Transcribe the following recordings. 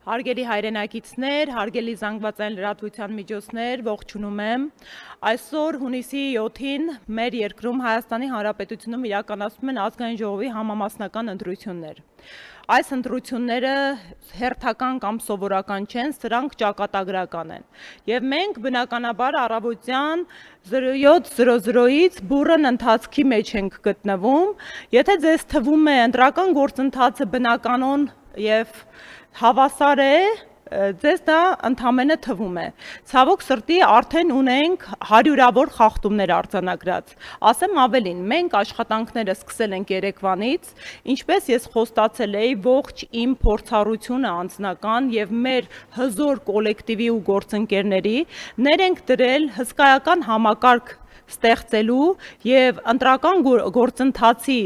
Հարգելի հայրենակիցներ, հարգելի զանգվածային լրատվության միջոցներ, ողջունում եմ։ Այսօր հունիսի 7-ին մեր երկրում Հայաստանի Հանրապետությունում իրականացվում են ազգային ժողովի համամասնական ընտրություններ։ Այս ընտրությունները հերթական կամ սովորական չեն, սրանք ճակատագրական են։ Եվ մենք բնականաբար առավոտյան 07:00-ից բուռն ընթացքի մեջ ենք գտնվում։ Եթե ձեզ թվում է ընտրական գործընթացը բնականon եւ հավասար է, ձեզ դա ընդամենը թվում է։ Ցավոք սրտի արդեն ունենք հարյուրավոր խախտումներ արձանագրած։ Ասեմ ավելին, մենք աշխատանքները սկսել ենք երեկվանից, ինչպես ես խոստացել էի, ողջ իմ փորձառությունը անձնական եւ մեր հզոր կոլեկտիվի ու գործընկերների ներ ենք դրել հսկայական համակարգ ստեղծելու եւ ընտրական գործընթացի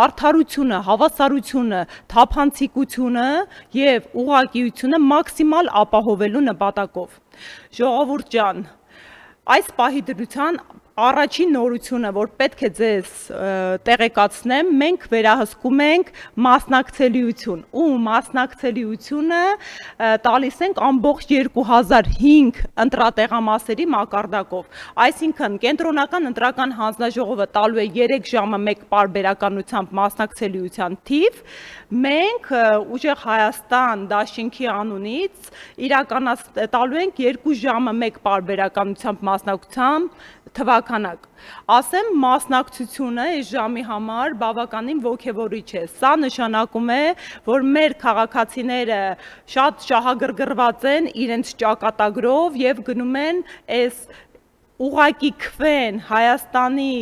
արդարությունը, հավասարությունը, թափանցիկությունը եւ ուղղակիությունը մաքսիմալ ապահովելու նպատակով։ Ժողովուրդ ջան, այս պահի դրության առաջին նորությունը, որ պետք է ձեզ տեղեկացնեմ, մենք վերահսկում ենք մասնակցելիություն ու մասնակցելիությունը տալիս ենք ամբողջ 2005 ընտրատեղամասերի մակարդակով։ Այսինքն կենտրոնական ընտրական հանձնաժողովը տալու է 3 ժամը 1 պարբերականությամբ մասնակցելիության թիվ, մենք ուժեղ Հայաստան դաշինքի անունից տալու ենք 2 ժամը 1 պարբերականությամբ մասնակցությամբ թվականակ։ Ասեմ, մասնակցությունը այս ժամի համար բավականին ոգևորիչ է։ Սա նշանակում է, որ մեր քաղաքացիները շատ շահագրգռված են իրենց ճակատագրով եւ գնում են այս ուղակի քվեն Հայաստանի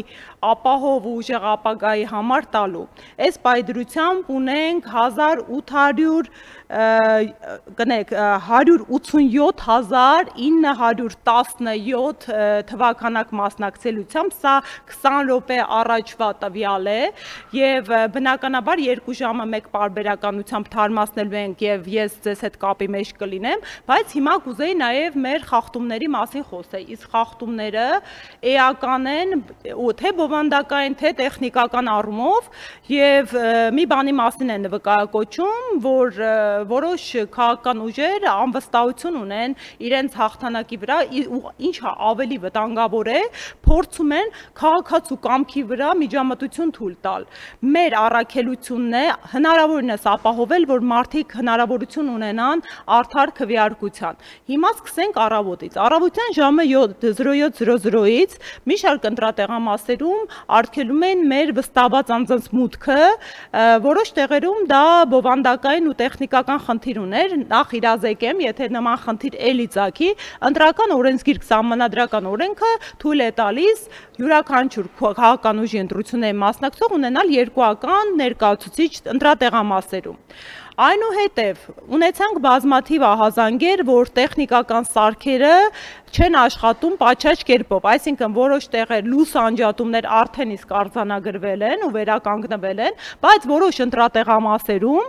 ապահով ու ուժեղ ապագայի համար տալու։ Այս պայդրությամբ ունենք 187,917 թվականակ մասնակցելիությամբ, սա 20 րոպե առաջվա տվյալ է եւ բնականաբար 2 ժամը 1 պարբերականությամբ թարմացնելու ենք եւ ես ձեզ հետ կապի մեջ կլինեմ, բայց հիմա կուզեի նաեւ մեր խախտումների մասին խոսել։ Իսկ խախտումները էական են թե բովանդակային, թե տեխնիկական առումով եւ մի բանի մասին են վկայակոչում, որ որոշ քաղաքական ուժեր անվստահություն ունեն իրենց հաղթանակի վրա, ինչը ավելի վտանգավոր է, փորձում են քաղաքացու կամքի վրա միջամտություն թույլ տալ։ Մեր առաքելությունն է հնարավորինս ապահովել, որ մարդիկ հնարավորություն ունենան արդար քվեարկության։ Հիմա սկսենք առավոտից։ Առավոտյան ժամը 07:00-ից մի շարք ընտրատեղամասերում արգելում են մեր վստահված անձանց մուտքը, որոշ տեղերում դա բովանդակային ու տեխնիկական խնդիր ուներ, նախ իրազեկեմ, եթե նման խնդիր էլի ծագի, ընտրական օրենսգիրք սահմանադրական օրենքը թույլ է տալիս յուրաքանչյուր քաղաքական ուժի ընտրությունների մասնակցող ունենալ երկուական ներկայացուցիչ ընտրատեղամասերում։ Այնուհետև ունեցանք բազմաթիվ ահազանգեր, որ տեխնիկական սարքերը չեն աշխատում պատշաճ կերպով, այսինքն որոշ տեղեր լույս անջատումներ արդեն իսկ արձանագրվել են ու վերականգնվել են, բայց որոշ ընտրատեղամասերում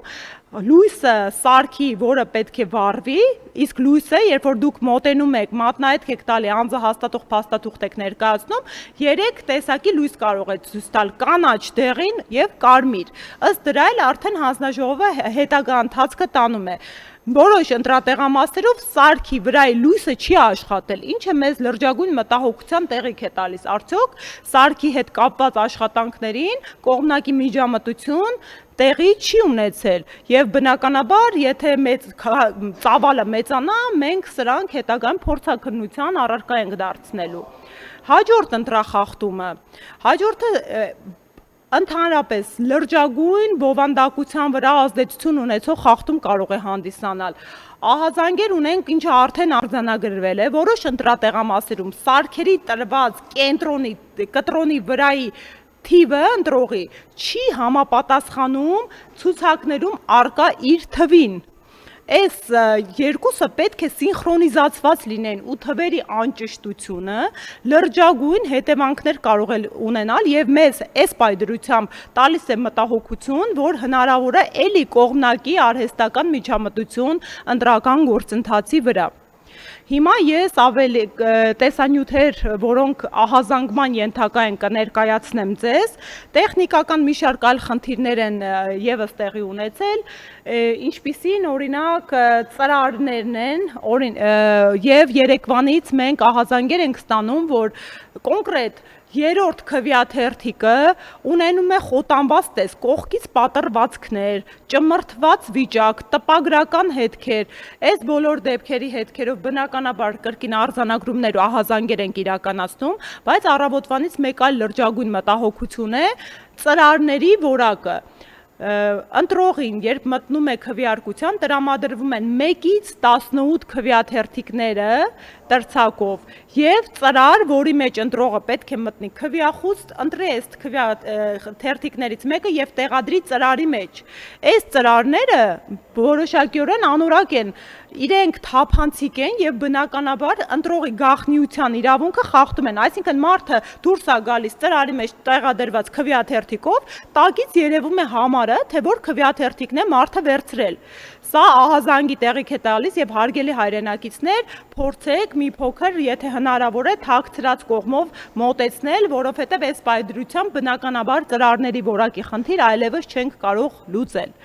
լույսը սարքի, որը պետք է վառվի, իսկ լույսը, երբ որ դուք մոտենում եք, մատնահետք եք տալի, անձը հաստատող փաստաթուղթ եք ներկայացնում, 3 տեսակի լույս կարող է ցույց տալ՝ կանաչ, դեղին եւ կարմիր։ Ըստ դրա էլ արդեն հանձնաժողովը հետագա ընթացքը տանում է։ Որոշ ընտրատեղամասերով սարքի վրայի լույսը չի աշխատել, ինչը մեզ լրջագույն մտահոգության տեղիք է տալիս։ Արդյոք սարքի հետ կապված աշխատանքներին կողմնակի միջամտություն տեղի չի ունեցել եւ բնականաբար, եթե ծավալը մեծանա, մենք սրանք հետագայում փորձաքննության առարկա ենք դարձնելու։ Հաջորդ ընտրախախտումը, հաջորդը ընդհանրապես լրջագույն բովանդակության վրա ազդեցություն ունեցող խախտում կարող է հանդիսանալ։ Ահազանգեր ունենք, ինչը արդեն արձանագրվել է, որոշ ընտրատեղամասերում սարքերի տրված կտրոնի վրայի թիվը ընտրողի չի համապատասխանում ցուցակներում առկա իր թվին։ Այս երկուսը պետք է սինխրոնիզացված լինեն ու թվերի անճշտությունը լրջագույն հետևանքներ կարող է ունենալ եւ մեզ այս պայդրությամբ տալիս է մտահոգություն, որ հնարավոր է էլի կողմնակի արհեստական միջամտություն ընտրական գործընթացի վրա։ Հիմա ես ավելի տեսանյութեր, որոնք ահազանգման ենթակա են կներկայացնեմ ձեզ, տեխնիկական մի շարք այլ խնդիրներ են եւս տեղի ունեցել, ինչպիսին օրինակ ծրարներն են, եւ երեկվանից մենք ահազանգեր ենք ստանում, որ կոնկրետ երրորդ քվեաթերթիկը ունենում է խոտանված տեսք, կողքից պատռվածքներ, ճմրթված վիճակ, տպագրական հետքեր, այս բոլոր դեպքերի հետքերով բնականաբար կրկին արձանագրումներ ու ահազանգեր ենք իրականացնում, բայց առավոտվանից մեկ այլ լրջագույն մտահոգություն է ծրարների որակը։ Ընտրողին, երբ մտնում է քվեարկության, տրամադրվում են 1-ից 18 քվեաթերթիկները տրցակով եւ ծրար, որի մեջ ընտրողը պետք է մտնի քվեախոստ, ընտրի այս քվեաթերթիկներից մեկը եւ տեղադրի ծրարի մեջ։ Այս ծրարները որոշակիորեն անորակ են, իրենք թափանցիկ են եւ բնականաբար ընտրողի գաղտնիության իրավունքը խախտում են, այսինքն մարդը դուրս է գալիս ծրարի մեջ տեղադրված քվեաթերթիկով, տակից երևում է համարը, թե որ քվեաթերթիկն է մարդը վերցրել։ Սա ահազանգի տեղիք է տալիս եւ հարգելի հայրենակիցներ, փորձեք մի փոքր, եթե հնարավոր է, թաքցրած կողմով մոտեցնել, որովհետեւ այս պայծրությամբ բնականաբար ծրարների որակի խնդիր այլևս չենք կարող լուծել։